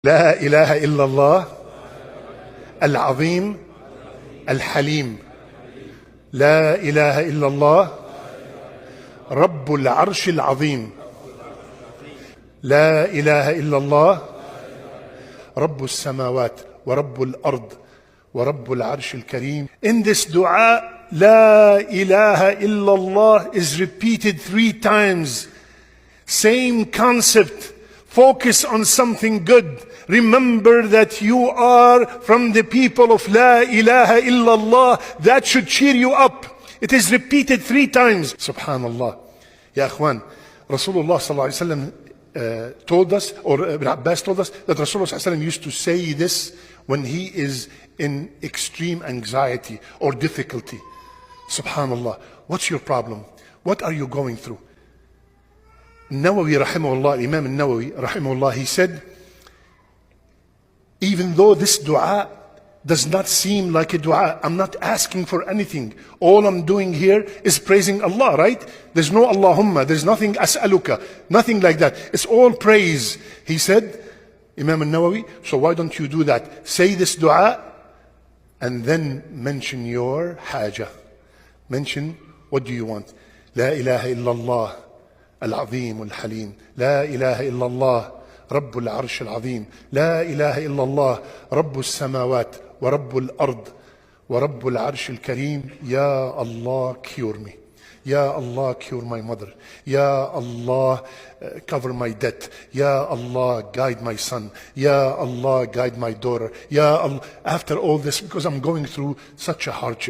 لا إله إلا الله العظيم الحليم. لا إله إلا الله رب العرش العظيم. لا إله إلا الله رب السماوات ورب الأرض ورب العرش الكريم. In this dua, La ilaha illallah is repeated 3 times. Same concept. Focus on something good. Remember that you are from the people of La ilaha illallah. That should cheer you up. It is repeated 3 times. Subhanallah. Ya akhwan, Rasulullah sallallahu alaihi wasallam told us, or Ibn Abbas told us, that Rasulullah sallallahu alaihi wasallam used to say this when he is in extreme anxiety or difficulty. Subhanallah. What's your problem? What are you going through? Nawawi rahimahullah, Imam Nawawi rahimahullah, he said, even though this dua does not seem like a dua, I'm not asking for anything. All I'm doing here is praising Allah, right? There's no Allahumma, there's nothing as'aluka, nothing like that. It's all praise. He said, Imam Nawawi, so why don't you do that? Say this dua and then mention your haja. Mention, what do you want? La ilaha illallah العظيم الحليم. لا إله إلا الله رب العرش العظيم. لا إله إلا الله رب السماوات ورب الأرض ورب العرش الكريم. Ya Allah, cure me. Ya Allah, cure my mother. Ya Allah, cover my debt. Ya Allah, guide my son. Ya Allah, guide my daughter. Ya Allah. After all this, because I'm going through such a hardship.